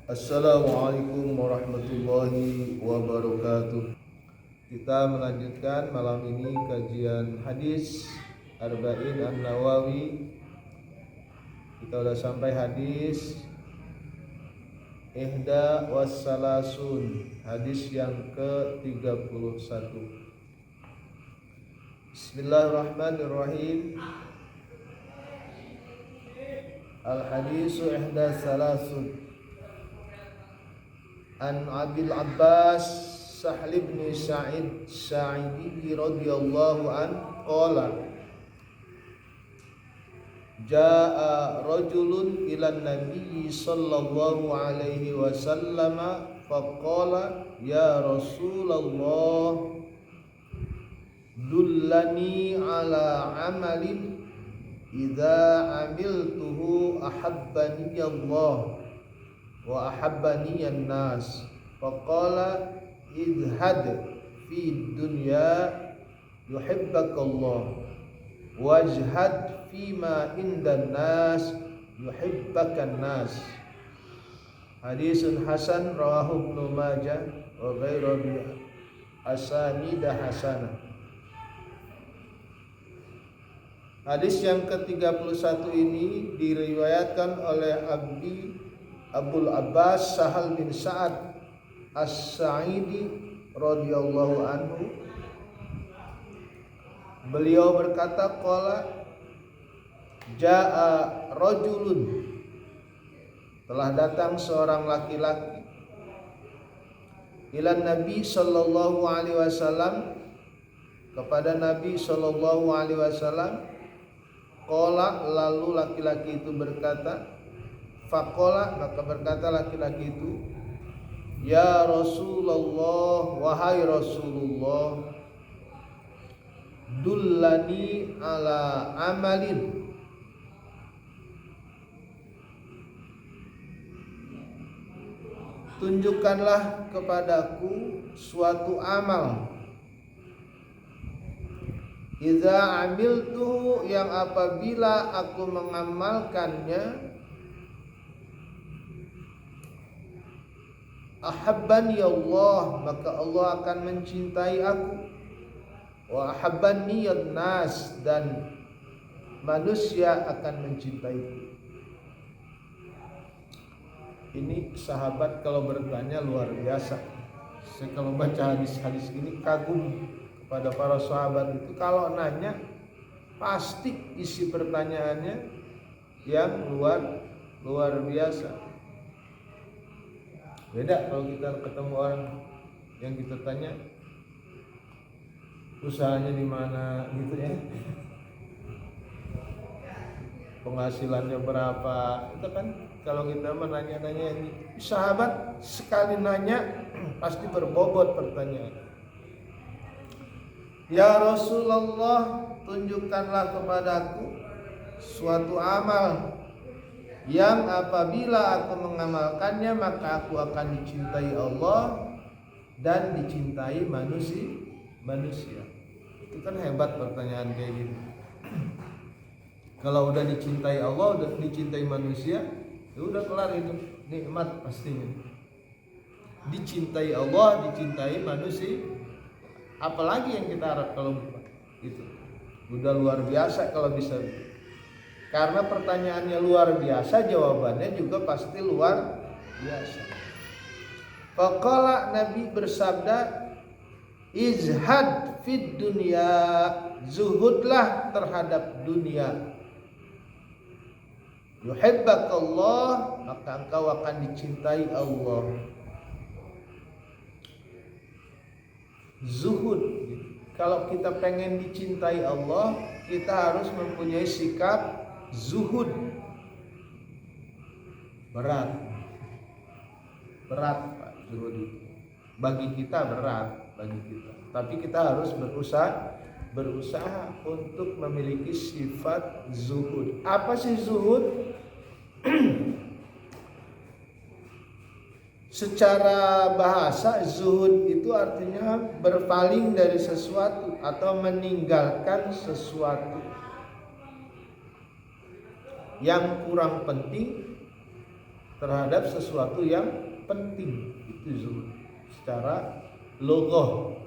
Assalamualaikum warahmatullahi wabarakatuh. Kita melanjutkan malam ini kajian hadis Arba'in An-Nawawi. Kita sudah sampai hadis Ihda wassalasun, hadis yang ke-31. Bismillahirrahmanirrahim. Al-hadisu ihda salasun. An Abil Abbas Sahl bin Sa'id Sa'idi radhiyallahu an qala jaa rajulun ila nabi sallallahu alaihi wasallam faqala ya Rasulullah dullani ala amalin idza amiltuhu ahabbani Allah wa ahabbaniyan nas faqala idhad fi dunya yuhibbakallah wajhad fima indan nas yuhibbakan nas. Hadisun hasan rawahu Ibnu Majah wa ghairu bi asanida hasanah. Hadis yang ke-31 ini diriwayatkan oleh Abul Abbas Sahal bin Sa'ad As-Sa'idi radhiyallahu anhu. Beliau berkata qala jaa rajulun, telah datang seorang laki-laki, ila Nabi sallallahu alaihi wasallam, kepada Nabi sallallahu alaihi wasallam. Qala, lalu laki-laki itu berkata, faqala, maka berkata laki-laki itu, ya Rasulullah, wahai Rasulullah, dullani ala amalin, tunjukkanlah kepadaku suatu amal, idza amiltu, yang apabila aku mengamalkannya, ahabbani Allah, maka Allah akan mencintai aku, wa ahabbani nas, dan manusia akan mencintaiku. Ini sahabat kalau bertanya luar biasa. Saya kalau baca hadis-hadis ini kagum kepada para sahabat itu, kalau nanya pasti isi pertanyaannya yang luar biasa. Beda kalau kita ketemu orang yang kita tanya usahanya di mana gitu ya, penghasilannya berapa, itu kan kalau kita menanya-nanya. Ini sahabat sekali nanya pasti berbobot pertanyaan. Ya Rasulullah, tunjukkanlah kepadaku suatu amal yang apabila aku mengamalkannya maka aku akan dicintai Allah dan dicintai manusia. Itu kan hebat pertanyaan kayak gitu. Kalau udah dicintai Allah, udah dicintai manusia, ya udah kelar, itu nikmat pastinya. Dicintai Allah, dicintai manusia, apalagi yang kita harap kalau itu udah luar biasa kalau bisa. Karena pertanyaannya luar biasa, jawabannya juga pasti luar biasa. Faqala, Nabi bersabda, izhad fid dunya, zuhudlah terhadap dunia. Yuhibbakallah, maka engkau akan dicintai Allah. Zuhud, kalau kita pengen dicintai Allah, kita harus mempunyai sikap zuhud. Berat Pak, zuhud itu bagi kita berat, tapi kita harus berusaha untuk memiliki sifat zuhud. Apa sih zuhud? Secara bahasa, zuhud itu artinya berpaling dari sesuatu atau meninggalkan sesuatu. yang kurang penting terhadap sesuatu yang penting. Itu zuhud secara logoh.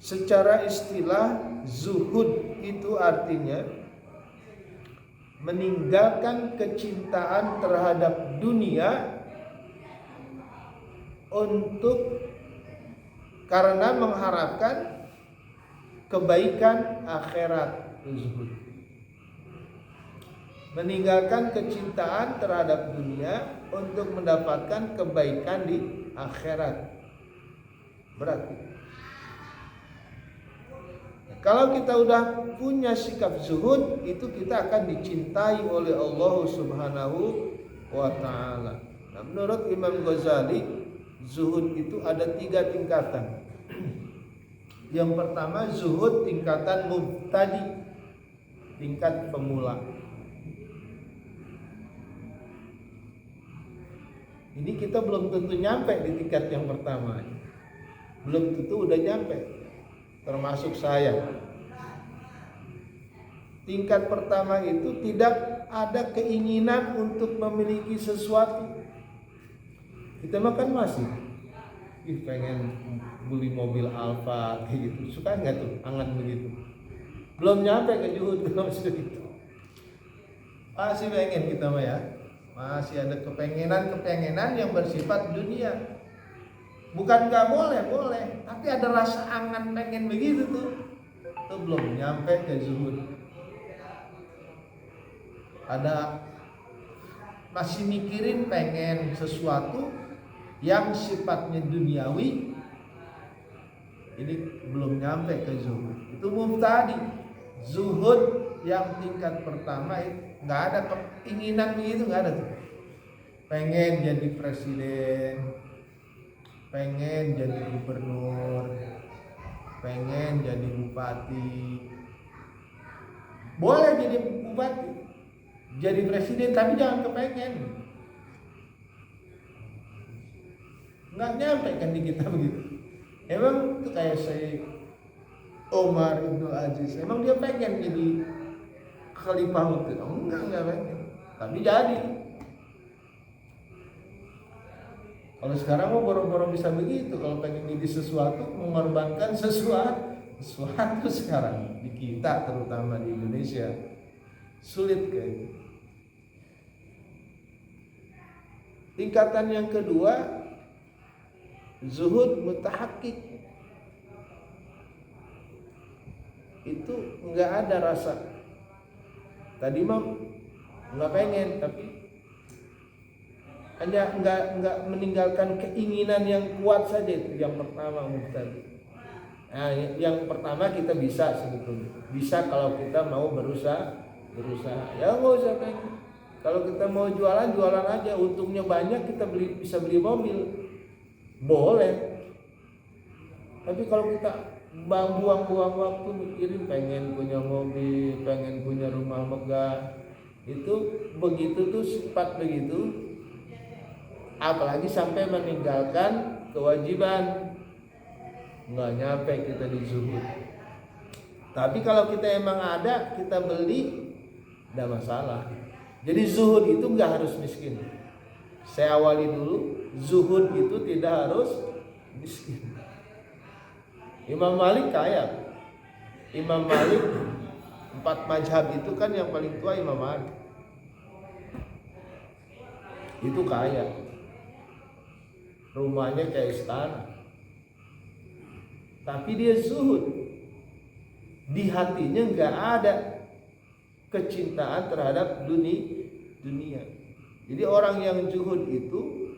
Secara istilah, zuhud itu artinya meninggalkan kecintaan terhadap dunia untuk karena mengharapkan kebaikan akhirat. Zuhud meninggalkan kecintaan terhadap dunia untuk mendapatkan kebaikan di akhirat. Berarti kalau kita udah punya sikap zuhud, itu kita akan dicintai oleh Allah Subhanahu wa ta'ala. Nah, menurut Imam Ghazali, zuhud itu ada 3 tingkatan. Yang pertama, zuhud tingkatan mubtadi, tingkat pemula. Ini kita belum tentu nyampe di tingkat yang pertama. Belum tentu udah nyampe. Termasuk saya. Tingkat pertama itu tidak ada keinginan untuk memiliki sesuatu. Kita makan masih pengen beli mobil Alfa kayak gitu. Suka nggak tuh angan begitu? Belum nyampe ke zuhud belum segitu. Masih pengen kita mah ya. Masih ada kepengenan yang bersifat dunia. Bukan nggak boleh, tapi ada rasa angan pengen begitu tuh. Itu belum nyampe ke zuhud. Ada masih mikirin pengen sesuatu yang sifatnya duniawi. Ini belum nyampe ke zuhud. Itu mubtadi. Zuhud yang tingkat pertama nggak ada keinginan begitu, nggak ada tuh. Pengen jadi presiden, pengen jadi gubernur, pengen jadi bupati. Boleh jadi bupati, jadi presiden, tapi jangan kepengen. Nggak nyampe kan di kita begitu. Emang itu kayak Syekh Omar Ibn Aziz, emang dia pengen jadi khalifah itu? Enggak pengen, tapi jadi. Kalau sekarang mau boro-boro bisa begitu. Kalau pengen jadi sesuatu, mengorbankan sesuatu sekarang di kita, terutama di Indonesia, sulit kayak. Tingkatan yang kedua, zuhud mutahakkik. Itu nggak ada rasa. Tadi mah nggak pengen, tapi hanya nggak meninggalkan keinginan yang kuat saja. Itu yang pertama mubtadi. Nah, yang pertama kita bisa sebetulnya bisa kalau kita mau berusaha ya nggak usah pengen. Kalau kita mau jualan aja, untungnya banyak, kita bisa beli mobil, boleh. Tapi kalau kita buang-buang waktu mikirin pengen punya mobil, pengen punya rumah megah, itu begitu tuh sifat begitu. Apalagi sampai meninggalkan kewajiban, nggak nyampe kita di zuhud. Tapi kalau kita emang ada, kita beli, tidak masalah. Jadi zuhud itu nggak harus miskin. Saya awali dulu, zuhud itu tidak harus miskin. Imam Malik kaya. Imam Malik 4 mazhab itu kan yang paling tua Imam Malik. Itu kaya. Rumahnya kayak istana, tapi dia zuhud. Di hatinya nggak ada kecintaan terhadap dunia. Jadi orang yang zuhud itu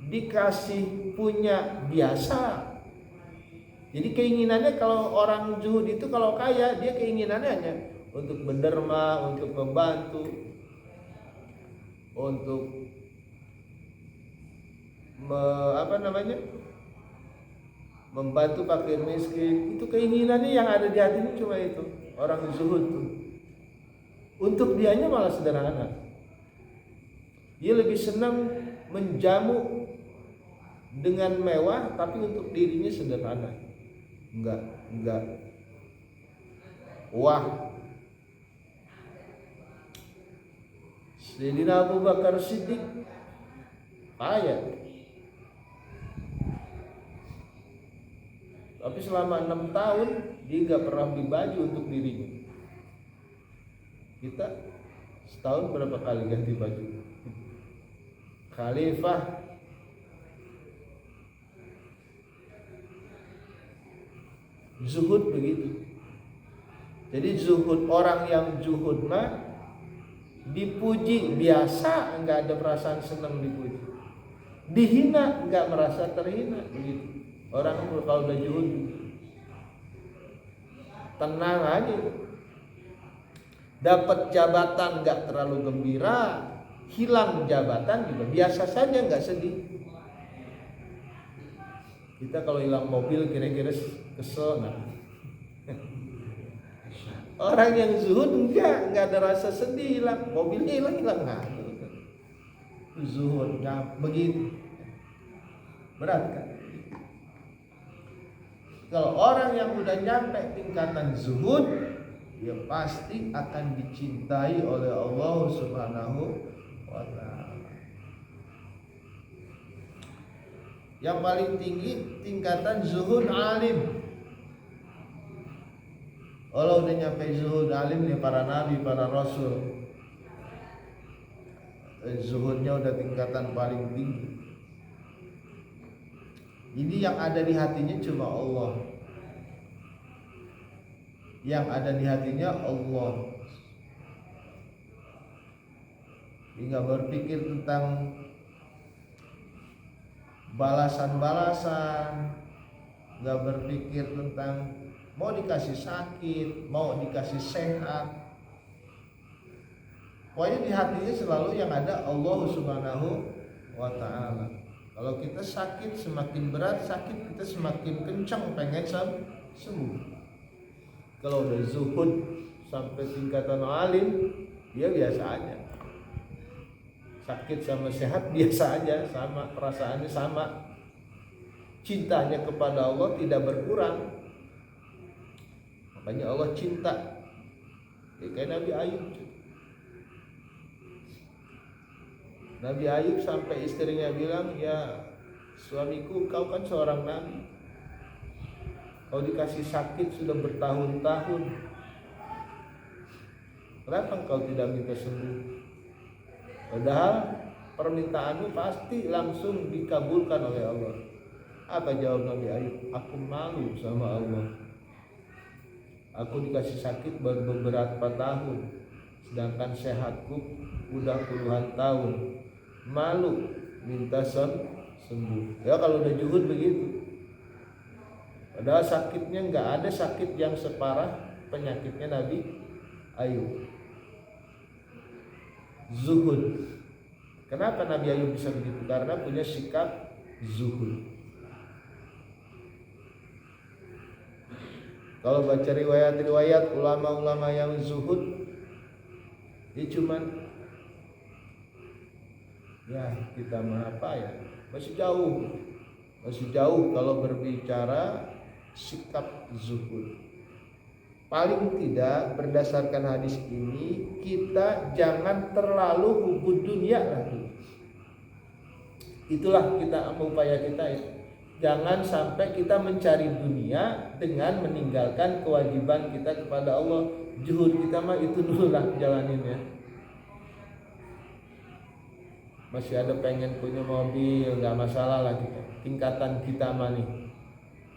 dikasih punya biasa. Jadi keinginannya, kalau orang zuhud itu kalau kaya, dia keinginannya hanya untuk menderma, untuk membantu, untuk membantu fakir miskin. Itu keinginannya yang ada di hatinya cuma itu. Orang zuhud tuh, untuk dianya malah sederhana. Dia lebih senang menjamu dengan mewah, tapi untuk dirinya sederhana. Enggak. Wah, Sayyidina Abu Bakar Siddiq kaya, tapi selama 6 tahun dia gak pernah beli baju untuk dirinya. Kita setahun berapa kali ganti baju? Khalifah zuhud begitu. Jadi zuhud, orang yang zuhud mah dipuji biasa, nggak ada perasaan senang dipuji. Dihina nggak merasa terhina begitu. Orang kalau udah zuhud tenang aja. Dapat jabatan nggak terlalu gembira, hilang jabatan juga biasa saja, nggak sedih. Kita kalau hilang mobil kira-kira kesel, nah. Orang yang zuhud nggak ada rasa sedih, hilang mobilnya hilang nggak. Zuhud nggak begitu, berat kan? Kalau orang yang udah nyampe tingkatan zuhud, dia pasti akan dicintai oleh Allah Subhanahu wa ta'ala. Yang paling tinggi tingkatan zuhud alim. Kalau udah nyampe zuhud alim nih para nabi, para rasul, zuhudnya udah tingkatan paling tinggi. Ini yang ada di hatinya cuma Allah. Yang ada di hatinya Allah. Dia nggak berpikir tentang balasan-balasan, nggak berpikir tentang mau dikasih sakit, mau dikasih sehat. Pokoknya di hatinya selalu yang ada Allah Subhanahu wa ta'ala. Kalau kita sakit, semakin berat sakit, kita semakin kencang pengen sembuh. Kalau udah zuhud sampai tingkatan alim, dia biasa aja. Sakit sama sehat biasa aja, sama perasaannya sama. Cintanya kepada Allah tidak berkurang. Makanya Allah cinta. Kayak Nabi Ayub. Nabi Ayub sampai istrinya bilang, "Ya suamiku, kau kan seorang nabi. Kau dikasih sakit sudah bertahun-tahun. Kenapa engkau tidak minta sembuh? Padahal permintaanmu pasti langsung dikabulkan oleh Allah." Apa jawab Nabi Ayub? "Aku malu sama Allah. Aku dikasih sakit baru beberapa tahun, sedangkan sehatku udah puluhan tahun. Malu minta sembuh." Ya kalau udah zuhud begitu. Padahal sakitnya nggak ada sakit yang separah penyakitnya Nabi Ayub. Zuhud. Kenapa Nabi Ayub bisa begitu? Karena punya sikap zuhud. Kalau baca riwayat-riwayat ulama-ulama yang zuhud, dia cuman ya kita mah apa ya, masih jauh kalau berbicara sikap zuhud. Paling tidak berdasarkan hadis ini, kita jangan terlalu hubud dunia lagi. Itulah kita upaya kita ya. Jangan sampai kita mencari dunia dengan meninggalkan kewajiban kita kepada Allah. Zuhud kita mah itu dulu lah jalanin ya. Masih ada pengen punya mobil, nggak masalah lah kita. Tingkatan kita mah nih,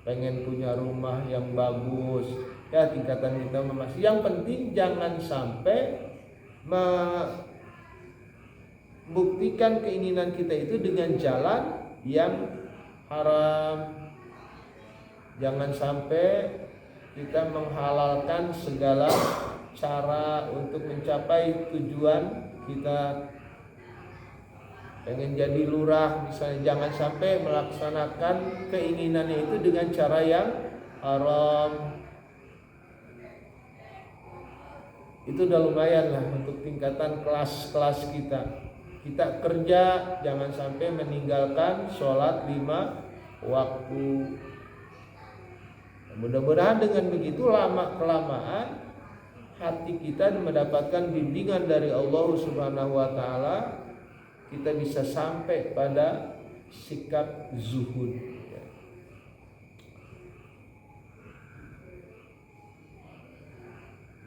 pengen punya rumah yang bagus, ya tingkatan kita masih. Yang penting jangan sampai membuktikan keinginan kita itu dengan jalan yang haram. Jangan sampai kita menghalalkan segala cara untuk mencapai tujuan kita. Pengen jadi lurah misalnya, jangan sampai melaksanakan keinginannya itu dengan cara yang haram. Itu udah lumayan lah untuk tingkatan kelas-kelas kita. Kita kerja jangan sampai meninggalkan sholat 5 waktu. Mudah-mudahan dengan begitu lama kelamaan hati kita mendapatkan bimbingan dari Allah Subhanahu wa taala, kita bisa sampai pada sikap zuhud.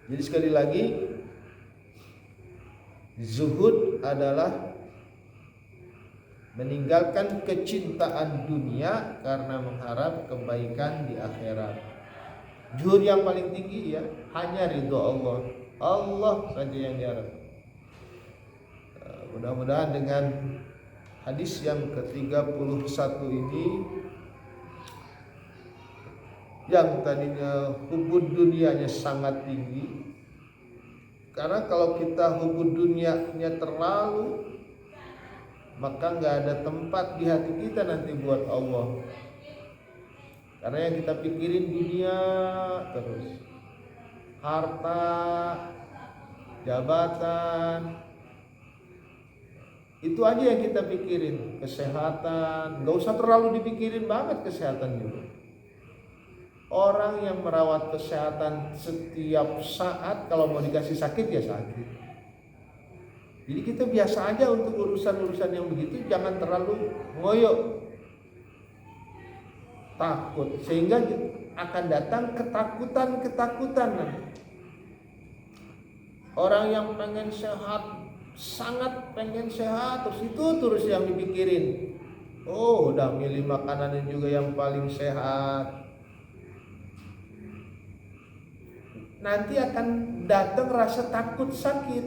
Jadi sekali lagi, zuhud adalah meninggalkan kecintaan dunia karena mengharap kebaikan di akhirat. Zuhud yang paling tinggi ya, hanya ridho Allah. Allah saja yang diharap. Mudah-mudahan dengan hadis yang ke-31 ini, yang tadinya hubud dunianya sangat tinggi, karena kalau kita hubud dunianya terlalu, maka nggak ada tempat di hati kita nanti buat Allah. Karena yang kita pikirin dunia terus, harta, jabatan, itu aja yang kita pikirin. Kesehatan, nggak usah terlalu dipikirin banget kesehatan juga. Orang yang merawat kesehatan setiap saat, kalau mau dikasih sakit ya sakit. Jadi kita biasa aja untuk urusan-urusan yang begitu, jangan terlalu ngoyo, takut, sehingga akan datang ketakutan. Orang yang pengen sehat, sangat pengen sehat, terus yang dipikirin. Oh, udah milih makanan juga yang paling sehat. Nanti akan datang rasa takut sakit,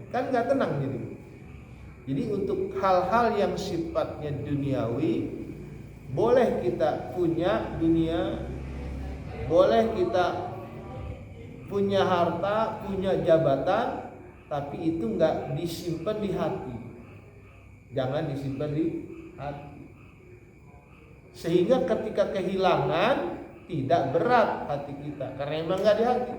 kan nggak tenang jadi untuk hal-hal yang sifatnya duniawi, boleh kita punya dunia, boleh kita punya harta, punya jabatan, tapi itu nggak disimpan di hati. Jangan disimpan di hati, sehingga ketika kehilangan tidak berat hati kita, karena emang nggak di hati.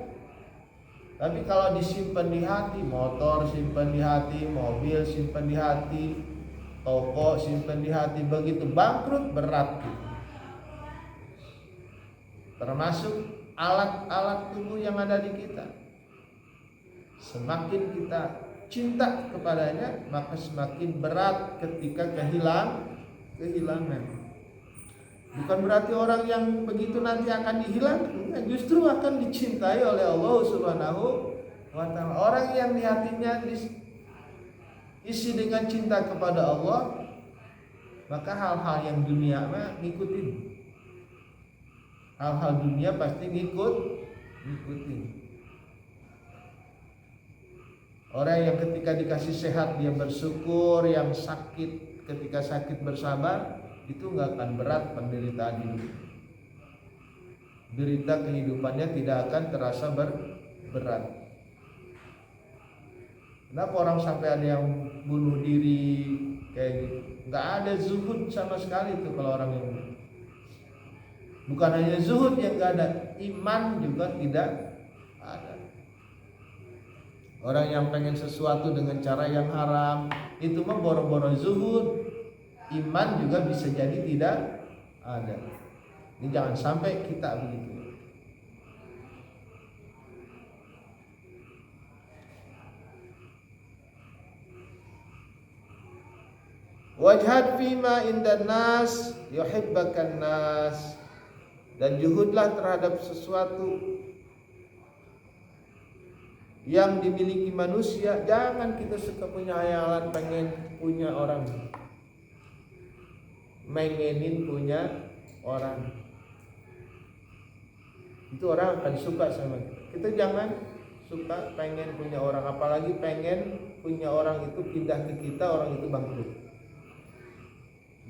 Tapi kalau disimpan di hati, motor simpan di hati, mobil simpan di hati, toko simpan di hati, begitu bangkrut berat. Termasuk alat-alat tubuh yang ada di kita. Semakin kita cinta kepadanya, maka semakin berat ketika kehilangan. Bukan berarti orang yang begitu nanti akan dihilangkan, justru akan dicintai oleh Allah Subhanahu wa taala. Orang yang di hatinya isi dengan cinta kepada Allah, maka hal-hal yang dunia mah ngikutin. Hal-hal dunia pasti ngikutin. Orang yang ketika dikasih sehat dia bersyukur, yang sakit ketika sakit bersabar, itu nggak akan berat penderitaan hidup. Derita kehidupannya tidak akan terasa berat. Kenapa orang sampai ada yang bunuh diri kayak gitu? Nggak ada zuhud sama sekali tuh kalau orang yang bukan hanya zuhud yang nggak ada, iman juga tidak ada. Orang yang pengen sesuatu dengan cara yang haram, itu mah boro-boro zuhud. Iman juga bisa jadi tidak ada. Ini jangan sampai kita begitu. Wajhad fima indan nas yuhibbakan nas, dan juhudlah terhadap sesuatu yang dimiliki manusia. Jangan kita suka punya hayalan pengen punya orang, mengenin punya orang, itu orang akan suka sama kita. Kita jangan suka pengen punya orang, apalagi pengen punya orang itu pindah ke kita, orang itu bangkrut.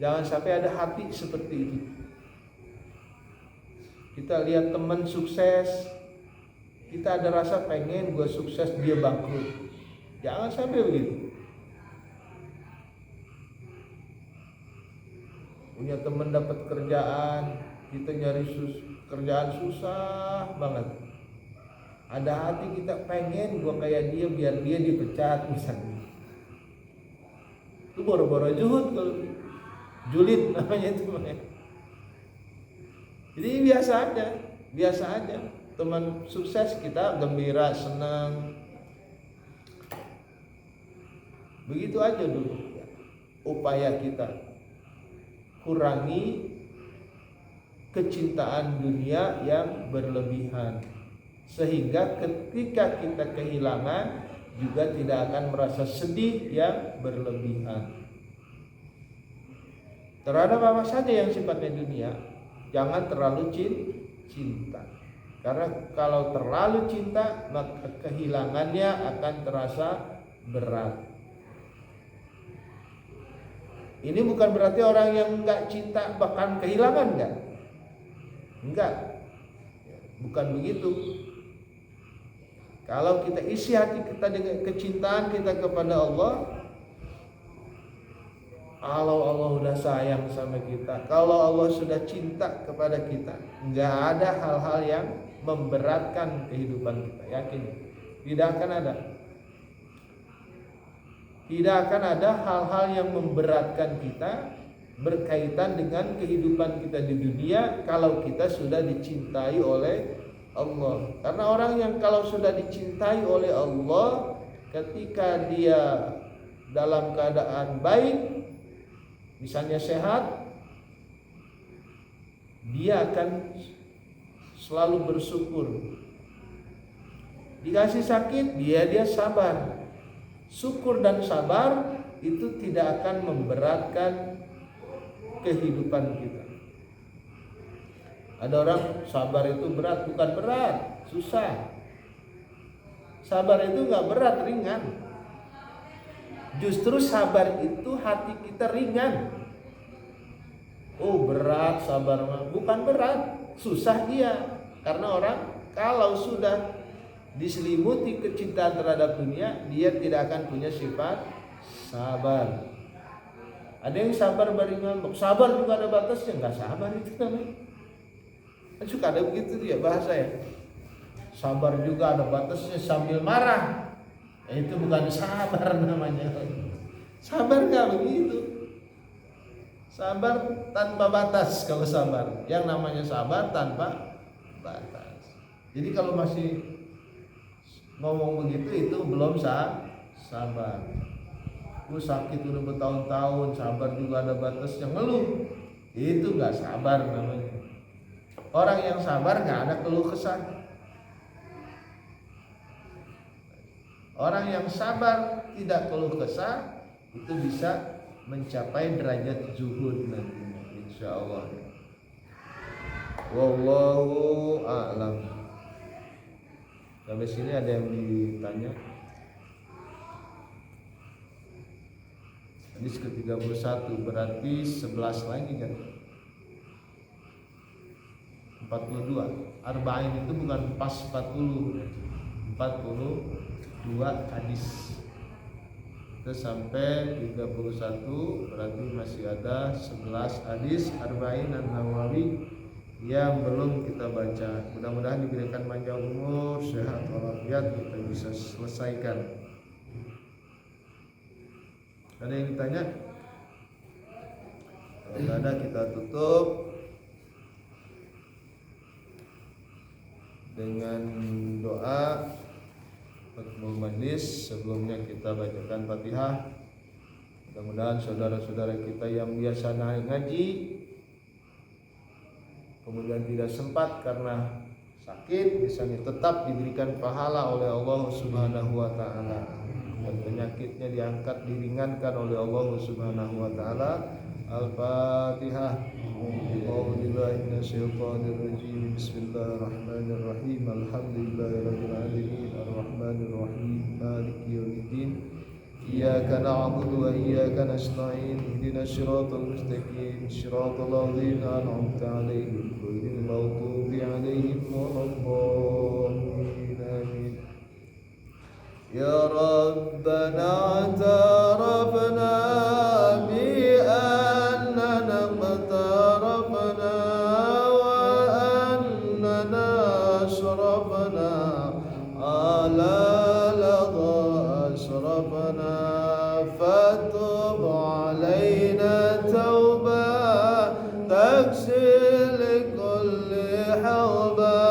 Jangan sampai ada hati seperti itu. Kita lihat teman sukses, kita ada rasa pengen gue sukses dia bangkrut. Jangan sampai begitu. Punya teman dapat kerjaan, kita nyari kerjaan susah banget. Ada hati kita pengen gue kayak dia biar dia dipecat misalnya. Itu boro-boro juhud, kalau julid namanya itu. Jadi biasa aja. teman sukses kita gembira, senang. Begitu aja dulu ya. Upaya kita kurangi kecintaan dunia yang berlebihan, sehingga ketika kita kehilangan juga tidak akan merasa sedih yang berlebihan. Terhadap apa saja yang sifatnya dunia, jangan terlalu cinta. Karena kalau terlalu cinta, maka kehilangannya akan terasa berat. Ini bukan berarti orang yang enggak cinta bahkan kehilangan, enggak. Bukan begitu. Kalau kita isi hati kita dengan kecintaan kita kepada Allah, kalau Allah sudah sayang sama kita, kalau Allah sudah cinta kepada kita, enggak ada hal-hal yang memberatkan kehidupan kita. Yakin? Tidak akan ada. Tidak akan ada hal-hal yang memberatkan kita berkaitan dengan kehidupan kita di dunia kalau kita sudah dicintai oleh Allah. Karena orang yang kalau sudah dicintai oleh Allah, ketika dia dalam keadaan baik, misalnya sehat, dia akan selalu bersyukur. Dikasih sakit, dia sabar. Syukur dan sabar itu tidak akan memberatkan kehidupan kita. Ada orang sabar itu berat, bukan berat, susah. Sabar itu enggak berat, ringan. Justru sabar itu hati kita ringan. Oh berat sabar, bukan berat, susah dia. Karena orang kalau sudah diselimuti kecintaan terhadap dunia, dia tidak akan punya sifat sabar. Ada yang sabar beringan, sabar juga ada batasnya, nggak sabar itu namanya. Kan suka ada begitu ya bahasa ya. Sabar juga ada batasnya sambil marah. Itu bukan sabar namanya. Sabar nggak begitu. Sabar tanpa batas kalau sabar. Yang namanya sabar tanpa batas. Jadi kalau masih ngomong begitu itu belum sabar. Gue sakit udah bertahun-tahun, sabar juga ada batasnya, ngeluh. Itu nggak sabar namanya. Orang yang sabar nggak ada keluh kesah. Orang yang sabar tidak keluh kesah itu bisa mencapai derajat zuhud nantinya, insya Allah. Wallahu a'lam. Sampai sini ada yang ditanya? Hadis ke-31 berarti 11 lagi kan? 42. Arba'in itu bukan pas 40. 42 hadis. Kita sampai 31 berarti masih ada 11 hadis Arba'in An-Nawawi yang belum kita baca. Mudah-mudahan diberikan panjang umur, sehat walafiat, kita bisa selesaikan. Ada yang ditanya? Kalau tidak ada kita tutup dengan doa khutbah majlis. Sebelumnya kita bacakan Fatihah. Mudah-mudahan saudara-saudara kita yang biasa naik ngaji kemudian tidak sempat karena sakit, misalnya tetap diberikan pahala oleh Allah Subhanahu wa taala, dan penyakitnya diangkat, diringankan oleh Allah Subhanahu wa taala. Al-Fatihah. Bismillahirrahmanirrahim. Bismillahirrahmanirrahim. Alhamdulillahirabbil alamin. Arrahmanirrahim. Maliki yaumiddin. Iyyaka na'budu wa iyyaka nasta'in. Ihdinas siratal mustaqim. Shiratal ladzina an'amta 'alaihim ghairil maghdubi 'alaihim waladdallin. Amin. Ya Rabbana a'tarafna bi annana qtarafna wa annana asrafna ala أسرفنا فتب علينا توبة تكسي لكل حوبة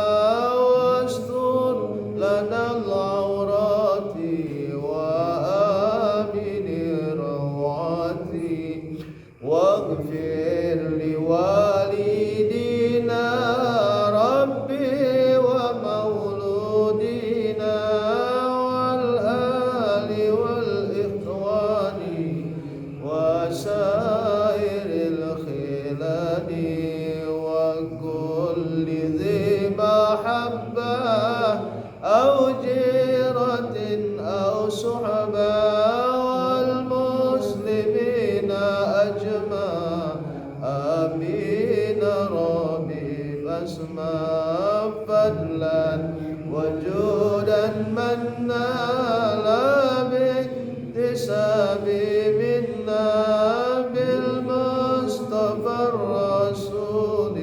نال باكتساب منا بالمصطفى الرسول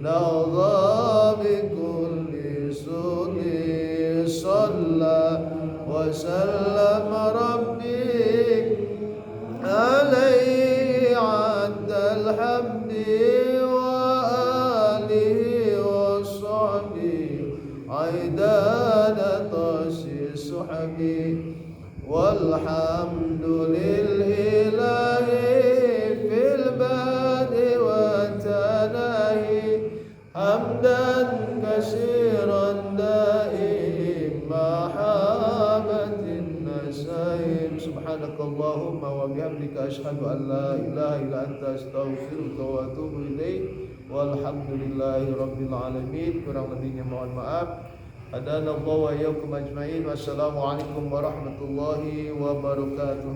نرضى بكل سنة صلى وسلم ربي عليه عد الحمد وآله وصحبه عيدان طاسي صحبي والحمد لله في البدء والتناهي حمدا كثيرا دائم محابة النسائم سبحانك اللهم وبحمدك أشهد أن لا إله إلا أنت أستغفرك وأتوب إليك والحمد لله رب العالمين. Kurang lebihnya mohon maaf. Adana Allah wa iyyakum ajmain. Wassalamualaikum warahmatullahi wabarakatuh.